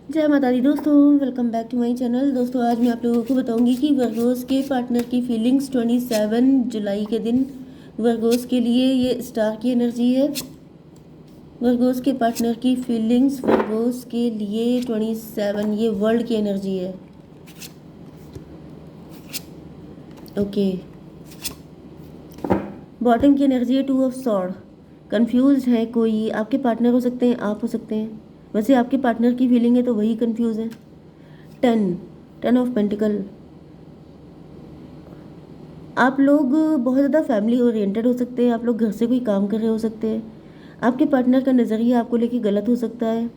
जय माता दी दोस्तों, welcome back to my channel. दोस्तों आज मैं आप लोगों को बताऊंगी कि वर्गोस के पार्टनर की फीलिंग्स 27 जुलाई के दिन वर्गोस के लिए ये स्टार की एनर्जी है। वर्गोस के पार्टनर की फीलिंग्स वर्गोस के लिए 27 ये वर्ल्ड की एनर्जी है। ओके, बॉटम की एनर्जी है 2 ऑफ सॉर्ड। कंफ्यूज है कोई, आपके पार्टनर हो सकते हैं, आप हो सकते हैं। वैसे आपके पार्टनर की फीलिंग है तो वही कंफ्यूज है। 10 ऑफ पेंटिकल। आप लोग बहुत ज़्यादा फैमिली ओरिएंटेड हो सकते हैं। आप लोग घर से कोई काम कर रहे हो सकते हैं। आपके पार्टनर का नज़रिया आपको लेके गलत हो सकता है।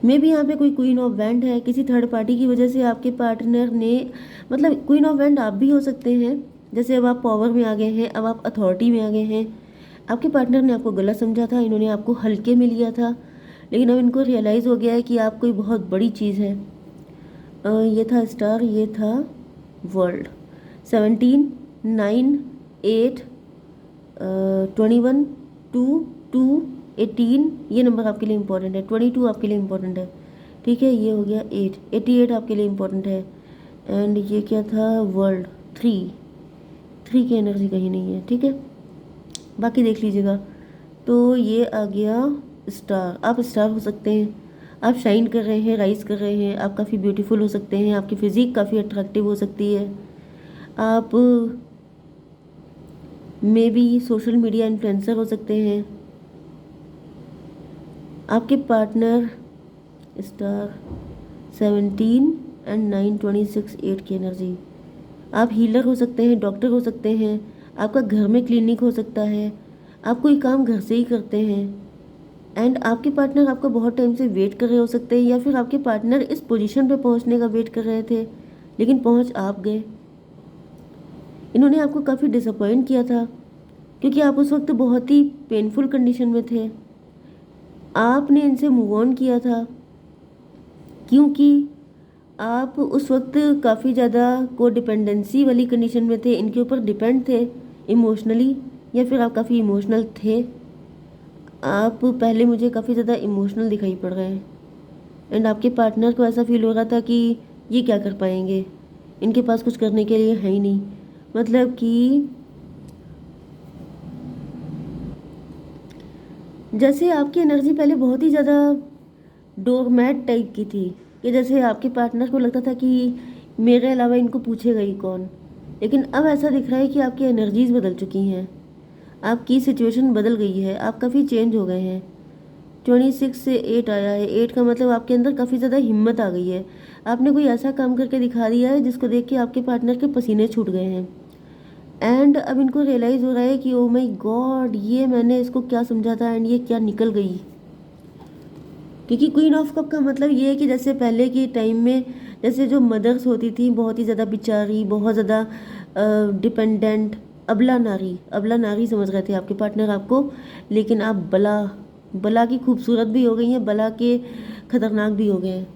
मे भी यहाँ पे कोई क्वीन ऑफ वैंड है। किसी थर्ड पार्टी की वजह से आपके पार्टनर ने, मतलब क्वीन ऑफ वैंड आप भी हो सकते हैं। जैसे अब आप पावर में आ गए हैं, अब आप अथॉरिटी में आ गए हैं। आपके पार्टनर ने आपको गलत समझा था, इन्होंने आपको हल्के में लिया था, लेकिन अब इनको रियलाइज़ हो गया है कि आप कोई बहुत बड़ी चीज़ है। ये था स्टार, ये था वर्ल्ड। 17, 9, 8, 21, 2, 2, 18 ये नंबर आपके लिए इम्पोर्टेंट है। 22 आपके लिए इम्पोर्टेंट है, ठीक है। ये हो गया 8, 88 आपके लिए इम्पोर्टेंट है। एंड ये क्या था, वर्ल्ड। 3 की एनर्जी कहीं नहीं है, ठीक है। बाकी देख लीजिएगा। तो ये आ गया स्टार। आप स्टार हो सकते हैं, आप शाइन कर रहे हैं, राइज कर रहे हैं, आप काफ़ी ब्यूटीफुल हो सकते हैं, आपकी फिजिक काफ़ी अट्रैक्टिव हो सकती है। आप may be social media influencer हो सकते हैं। आपके पार्टनर स्टार 17 एंड 9, 26, 8 की एनर्जी। आप हीलर हो सकते हैं, डॉक्टर हो सकते हैं, आपका घर में क्लिनिक हो सकता है, आप कोई काम घर से ही करते हैं। एंड आपके पार्टनर आपका बहुत टाइम से वेट कर रहे हो सकते हैं, या फिर आपके पार्टनर इस पोजीशन पे पहुंचने का वेट कर रहे थे लेकिन पहुंच आप गए। इन्होंने आपको काफ़ी डिसअपॉइंट किया था क्योंकि आप उस वक्त बहुत ही पेनफुल कंडीशन में थे। आपने इनसे मूव ऑन किया था क्योंकि आप उस वक्त काफ़ी ज़्यादा को डिपेंडेंसी वाली कंडीशन में थे, इनके ऊपर डिपेंड थे इमोशनली, या फिर आप काफ़ी इमोशनल थे। आप पहले मुझे काफ़ी ज़्यादा इमोशनल दिखाई पड़ रहे हैं। एंड आपके पार्टनर को ऐसा फील हो रहा था कि ये क्या कर पाएंगे, इनके पास कुछ करने के लिए है ही नहीं। मतलब कि जैसे आपकी एनर्जी पहले बहुत ही ज़्यादा डोरमैट टाइप की थी, कि जैसे आपके पार्टनर को लगता था कि मेरे अलावा इनको पूछेगा ही कौन। लेकिन अब ऐसा दिख रहा है कि आपकी एनर्जीज बदल चुकी हैं, आपकी सिचुएशन बदल गई है, आप काफ़ी चेंज हो गए हैं। 26 से 8 आया है। 8 का मतलब आपके अंदर काफ़ी ज़्यादा हिम्मत आ गई है। आपने कोई ऐसा काम करके दिखा दिया है जिसको देख के आपके पार्टनर के पसीने छूट गए हैं। एंड अब इनको रियलाइज़ हो रहा है कि ओ माय गॉड, ये मैंने इसको क्या समझा था एंड ये क्या निकल गई। क्योंकि क्वीन ऑफ कप का मतलब ये है कि जैसे पहले के टाइम में जैसे जो मदर्स होती थी बहुत ही ज़्यादा बेचारी, बहुत ज़्यादा डिपेंडेंट, अबला नारी समझ रहे थे आपके पार्टनर आपको। लेकिन आप बला बला की खूबसूरत भी हो गई हैं, बला के खतरनाक भी हो गए हैं।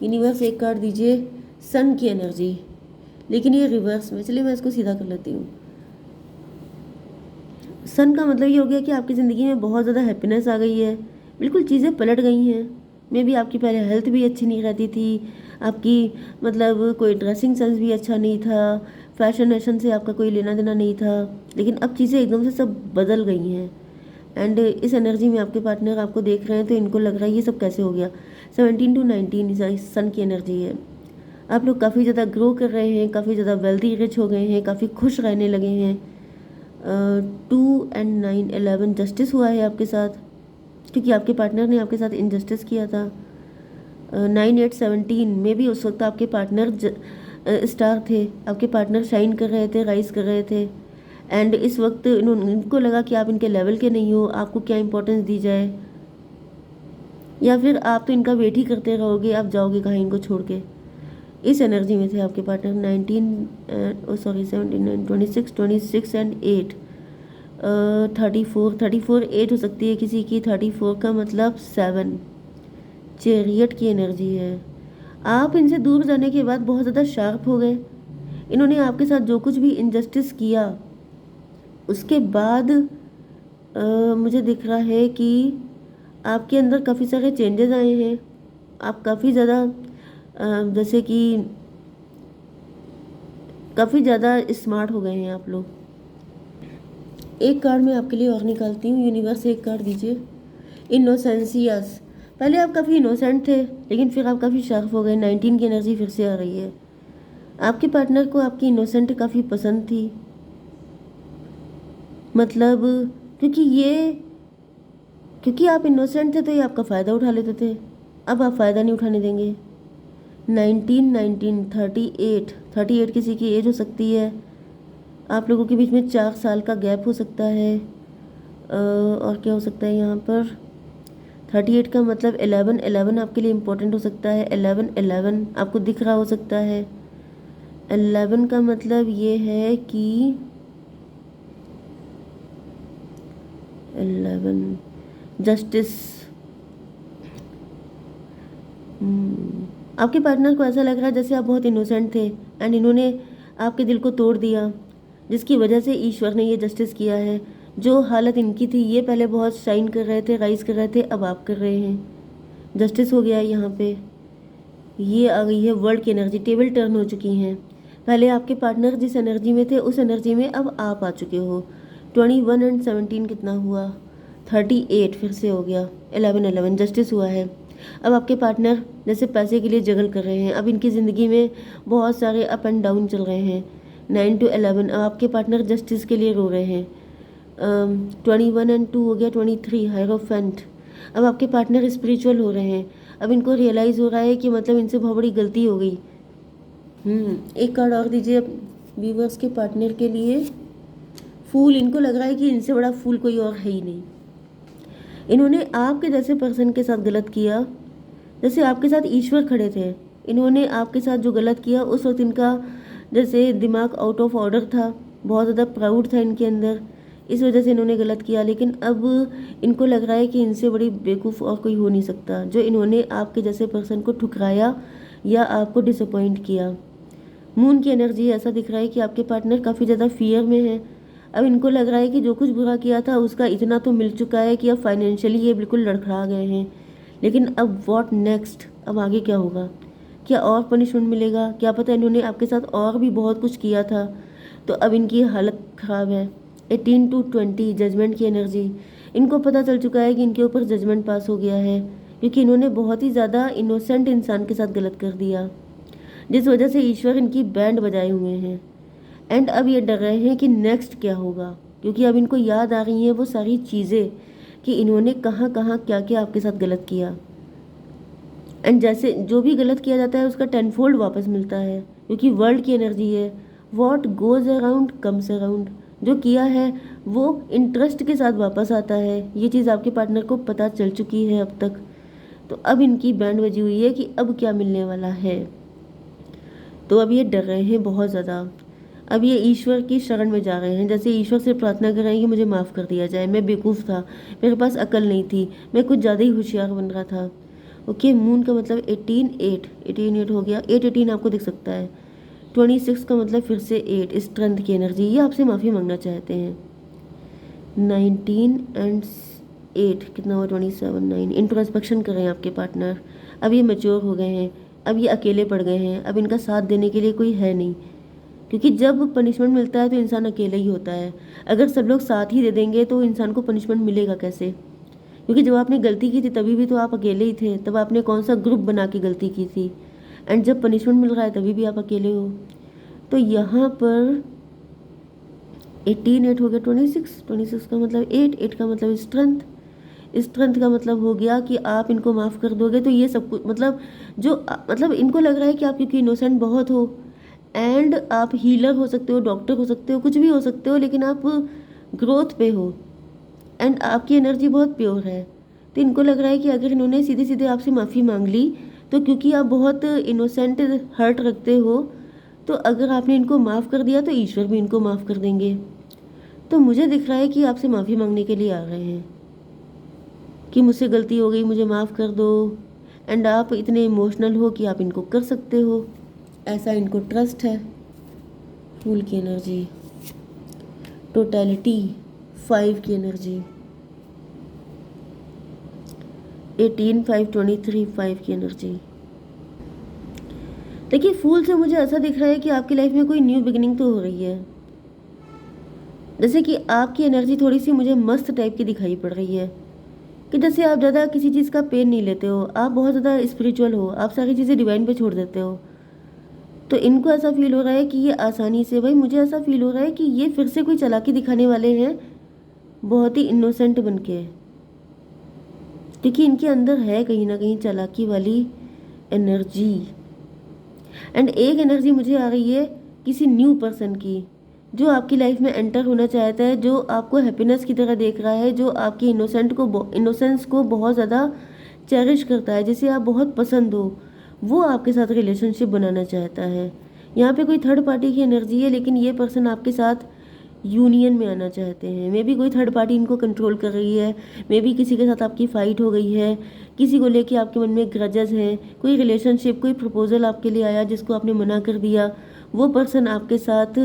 यूनिवर्स एक कार्ड दीजिए, सन की एनर्जी, लेकिन ये रिवर्स में। चलिए मैं इसको सीधा कर लेती हूँ। सन का मतलब ये हो गया कि आपकी ज़िंदगी में बहुत ज़्यादा हैप्पीनेस आ गई है, बिल्कुल चीज़ें पलट गई हैं। मे भी आपकी पहले हेल्थ भी अच्छी नहीं रहती थी, आपकी मतलब कोई ड्रेसिंग सेंस भी अच्छा नहीं था, फैशन वैशन से आपका कोई लेना देना नहीं था, लेकिन अब चीज़ें एकदम से सब बदल गई हैं। एंड इस एनर्जी में आपके पार्टनर आपको देख रहे हैं तो इनको लग रहा है ये सब कैसे हो गया। 17 to 19 सन की एनर्जी है। आप लोग काफ़ी ज़्यादा ग्रो कर रहे हैं, काफ़ी ज़्यादा वेल्दी रिच हो गए हैं, काफ़ी खुश रहने लगे हैं। 2 एंड 9, 11 जस्टिस हुआ है आपके साथ, क्योंकि आपके पार्टनर ने आपके साथ इनजस्टिस किया था। 9, 8, 17 में भी उस वक्त आपके पार्टनर स्टार थे, आपके पार्टनर शाइन कर रहे थे, राइज कर रहे थे। एंड इस वक्त इनको लगा कि आप इनके लेवल के नहीं हो, आपको क्या इंपॉर्टेंस दी जाए, या फिर आप तो इनका वेट ही करते रहोगे, आप जाओगे कहाँ इनको छोड़ के। इस एनर्जी में थे आपके पार्टनर। 17, 26, 26 एंड 8, 34 8 हो सकती है किसी की। 34 का मतलब 7, चैरियट की एनर्जी है। आप इनसे दूर जाने के बाद बहुत ज़्यादा शार्प हो गए। इन्होंने आपके साथ जो कुछ भी इनजस्टिस किया उसके बाद मुझे दिख रहा है कि आपके अंदर काफ़ी सारे चेंजेस आए हैं। आप काफ़ी ज़्यादा जैसे कि काफ़ी ज़्यादा स्मार्ट हो गए हैं आप लोग। एक कार्ड मैं आपके लिए और निकालती हूँ। यूनिवर्स से एक कार्ड दीजिए। इनोसेंसियस। पहले आप काफ़ी इनोसेंट थे, लेकिन फिर आप काफ़ी शार्प हो गए। 19 की एनर्जी फिर से आ रही है। आपके पार्टनर को आपकी इनोसेंट काफ़ी पसंद थी, मतलब क्योंकि आप इनोसेंट थे तो ये आपका फ़ायदा उठा लेते थे। अब आप फ़ायदा नहीं उठाने देंगे। 19 38 किसी की एज हो सकती है। आप लोगों के बीच में 4 साल का गैप हो सकता है। और क्या हो सकता है यहाँ पर? 38 का मतलब 11 आपके लिए इम्पोर्टेंट हो सकता है। 11 आपको दिख रहा हो सकता है। 11 का मतलब ये है कि 11 जस्टिस। आपके पार्टनर को ऐसा लग रहा है जैसे आप बहुत इनोसेंट थे एंड इन्होंने आपके दिल को तोड़ दिया, जिसकी वजह से ईश्वर ने ये जस्टिस किया है। जो हालत इनकी थी, ये पहले बहुत शाइन कर रहे थे, राइज कर रहे थे, अब आप कर रहे हैं। जस्टिस हो गया है यहाँ पे। ये आ गई है वर्ल्ड की एनर्जी। टेबल टर्न हो चुकी हैं। पहले आपके पार्टनर जिस एनर्जी में थे उस एनर्जी में अब आप आ चुके हो। 21 एंड 17 कितना हुआ? 38 फिर से हो गया। 11 जस्टिस हुआ है। अब आपके पार्टनर जैसे पैसे के लिए जगल कर रहे हैं। अब इनकी ज़िंदगी में बहुत सारे अप एंड डाउन चल रहे हैं। 9 to 11 अब आपके पार्टनर जस्टिस के लिए रो रहे हैं। 21 एंड 2 हो गया 23 हायरोफेंट। अब आपके पार्टनर स्पिरिचुअल हो रहे हैं। अब इनको रियलाइज़ हो रहा है कि मतलब इनसे बहुत बड़ी गलती हो गई। एक कार्ड और दीजिए व्यूवर्स के पार्टनर के लिए। फूल। इनको लग रहा है कि इनसे बड़ा फूल कोई और है ही नहीं। इन्होंने आपके जैसे पर्सन के साथ गलत किया, जैसे आपके साथ ईश्वर खड़े थे। इन्होंने आपके साथ जो गलत किया उस वक्त इनका जैसे दिमाग आउट ऑफ ऑर्डर था, बहुत ज़्यादा प्राउड था इनके अंदर, इस वजह से इन्होंने गलत किया। लेकिन अब इनको लग रहा है कि इनसे बड़ी बेवकूफ़ और कोई हो नहीं सकता, जो इन्होंने आपके जैसे पर्सन को ठुकराया या आपको डिसअपॉइंट किया। मून की एनर्जी ऐसा दिख रहा है कि आपके पार्टनर काफ़ी ज़्यादा फियर में है। अब इनको लग रहा है कि जो कुछ बुरा किया था उसका इतना तो मिल चुका है कि अब फाइनेंशियली ये बिल्कुल लड़खड़ा गए हैं। लेकिन अब व्हाट नेक्स्ट? अब आगे क्या होगा? क्या और पनिशमेंट मिलेगा? क्या पता इन्होंने आपके साथ और भी बहुत कुछ किया था, तो अब इनकी हालत ख़राब है। 18 to 20 जजमेंट की एनर्जी। इनको पता चल चुका है कि इनके ऊपर जजमेंट पास हो गया है, क्योंकि इन्होंने बहुत ही ज़्यादा इनोसेंट इंसान के साथ गलत कर दिया, जिस वजह से ईश्वर इनकी बैंड बजाए हुए हैं। एंड अब ये डर रहे हैं कि नेक्स्ट क्या होगा, क्योंकि अब इनको याद आ रही हैं वो सारी चीज़ें कि इन्होंने कहाँ कहाँ क्या क्या आपके साथ गलत किया। एंड जैसे जो भी गलत किया जाता है उसका 10 फोल्ड वापस मिलता है, क्योंकि वर्ल्ड की एनर्जी है। What goes around comes around. जो किया है वो इंटरेस्ट के साथ वापस आता है। ये चीज़ आपके पार्टनर को पता चल चुकी है अब तक। तो अब इनकी बैंड बजी हुई है कि अब क्या मिलने वाला है। तो अब ये डर रहे हैं बहुत ज़्यादा। अब ये ईश्वर की शरण में जा रहे हैं, जैसे ईश्वर से प्रार्थना कर रहे हैं कि मुझे माफ़ कर दिया जाए, मैं बेवकूफ़ था, मेरे पास अकल नहीं थी, मैं कुछ ज़्यादा ही होशियार बन रहा था। ओके, मून का मतलब 18 हो गया। 8 आपको दिख सकता है। 26 का मतलब फिर से 8, स्ट्रेंथ की एनर्जी। ये आपसे माफ़ी मांगना चाहते हैं। 19 एंड 8 कितना हुआ? 27 9। इंट्रोस्पेक्शन कर रहे हैं आपके पार्टनर। अब ये मैच्योर हो गए हैं, अब ये अकेले पड़ गए हैं, अब इनका साथ देने के लिए कोई है नहीं, क्योंकि जब पनिशमेंट मिलता है तो इंसान अकेला ही होता है। अगर सब लोग साथ ही दे देंगे तो इंसान को पनिशमेंट मिलेगा कैसे? क्योंकि जब आपने गलती की थी तभी भी तो आप अकेले ही थे, तब आपने कौन सा ग्रुप बना के गलती की थी। एंड जब पनिशमेंट मिल रहा है तभी भी आप अकेले हो। तो यहाँ पर 18 8 हो गया। 26 का मतलब 8 का मतलब स्ट्रेंथ का मतलब हो गया कि आप इनको माफ़ कर दोगे तो ये सब कुछ मतलब मतलब इनको लग रहा है कि आप क्योंकि इनोसेंट बहुत हो एंड आप हीलर हो सकते हो, डॉक्टर हो सकते हो, कुछ भी हो सकते हो, लेकिन आप ग्रोथ पे हो एंड आपकी एनर्जी बहुत प्योर है। तो इनको लग रहा है कि अगर इन्होंने सीधे सीधे आपसे माफ़ी मांग ली तो क्योंकि आप बहुत इनोसेंट हर्ट रखते हो, तो अगर आपने इनको माफ़ कर दिया तो ईश्वर भी इनको माफ़ कर देंगे। तो मुझे दिख रहा है कि आपसे माफ़ी मांगने के लिए आ रहे हैं कि मुझसे गलती हो गई, मुझे माफ़ कर दो। एंड आप इतने इमोशनल हो कि आप इनको कर सकते हो, ऐसा इनको ट्रस्ट है। फूल की एनर्जी, टोटलिटी, 5 की एनर्जी, 18, 5, 23, 5 की एनर्जी। देखिए फूल से मुझे ऐसा दिख रहा है कि आपकी लाइफ में कोई न्यू बिगिनिंग तो हो रही है। जैसे कि आपकी एनर्जी थोड़ी सी मुझे मस्त टाइप की दिखाई पड़ रही है, कि जैसे आप ज़्यादा किसी चीज़ का पेन नहीं लेते हो, आप बहुत ज़्यादा स्पिरिचुअल हो, आप सारी चीज़ें डिवाइन पे छोड़ देते हो। तो इनको ऐसा फील हो रहा है कि ये आसानी से, भाई मुझे ऐसा फील हो रहा है कि ये फिर से कोई चालाकी दिखाने वाले हैं, बहुत ही इनोसेंट बन के, क्योंकि इनके अंदर है कहीं ना कहीं चालाकी वाली एनर्जी। एंड एक एनर्जी मुझे आ रही है किसी न्यू पर्सन की, जो आपकी लाइफ में एंटर होना चाहता है, जो आपको हैप्पीनेस की तरह देख रहा है, जो आपकी इनोसेंस को बहुत ज़्यादा चेरिश करता है, जिसे आप बहुत पसंद हो, वो आपके साथ रिलेशनशिप बनाना चाहता है। यहाँ पे कोई थर्ड पार्टी की एनर्जी है, लेकिन ये पर्सन आपके साथ यूनियन में आना चाहते हैं। मे बी कोई थर्ड पार्टी इनको कंट्रोल कर रही है, मे बी किसी के साथ आपकी फ़ाइट हो गई है, किसी को लेके आपके मन में ग्रजेस हैं, कोई रिलेशनशिप, कोई प्रपोजल आपके लिए आया जिसको आपने मना कर दिया, वो पर्सन आपके साथ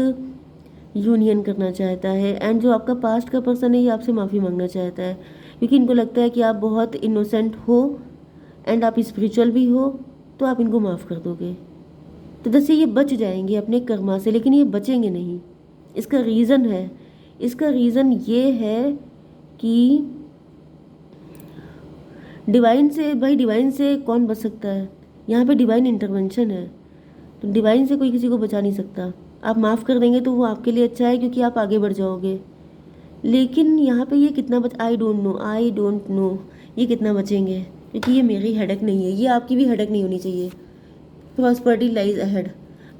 यूनियन करना चाहता है। एंड जो आपका पास्ट का पर्सन है, ये आपसे माफ़ी मांगना चाहता है, क्योंकि इनको लगता है कि आप बहुत इनोसेंट हो एंड आप स्पिरिचुअल भी हो, तो आप इनको माफ़ कर दोगे। तो जैसे ये बच जाएंगे अपने कर्मा से, लेकिन ये बचेंगे नहीं। इसका रीज़न है, इसका रीज़न ये है कि डिवाइन से, भाई डिवाइन से कौन बच सकता है? यहाँ पे डिवाइन इंटरवेंशन है, तो डिवाइन से कोई किसी को बचा नहीं सकता। आप माफ़ कर देंगे तो वो आपके लिए अच्छा है, क्योंकि आप आगे बढ़ जाओगे। लेकिन यहाँ पे ये कितना आई डोंट नो ये कितना बचेंगे, क्योंकि ये मेरी हेडेक नहीं है, ये आपकी भी हेडेक नहीं होनी चाहिए। Prosperity lies ahead.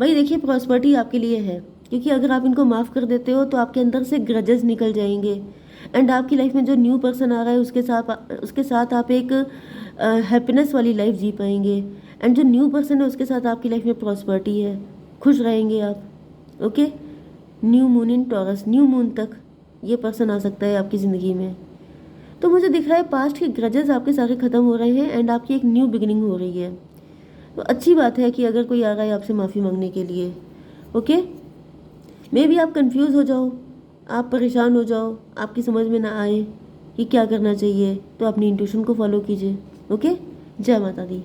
भाई देखिए प्रॉस्पर्टी आपके लिए है, क्योंकि अगर आप इनको माफ़ कर देते हो तो आपके अंदर से ग्रजेस निकल जाएंगे। एंड आपकी लाइफ में जो न्यू पर्सन आ रहा है उसके साथ आप एक हैप्पीनेस वाली लाइफ जी पाएंगे। एंड जो न्यू पर्सन है उसके साथ आपकी लाइफ में प्रॉस्पर्टी है, खुश रहेंगे आप। Okay, new moon in taurus, new moon तक ये पर्सन आ सकता है आपकी ज़िंदगी में। तो मुझे दिख रहा है पास्ट के ग्रजेस आपके सारे ख़त्म हो रहे हैं एंड आपकी एक न्यू बिगिनिंग हो रही है। तो अच्छी बात है कि अगर कोई आ रहा है आपसे माफ़ी मांगने के लिए। ओके, मे बी आप कंफ्यूज हो जाओ, आप परेशान हो जाओ, आपकी समझ में ना आए कि क्या करना चाहिए, तो अपनी इंट्यूशन को फॉलो कीजिए। ओके, जय माता दी।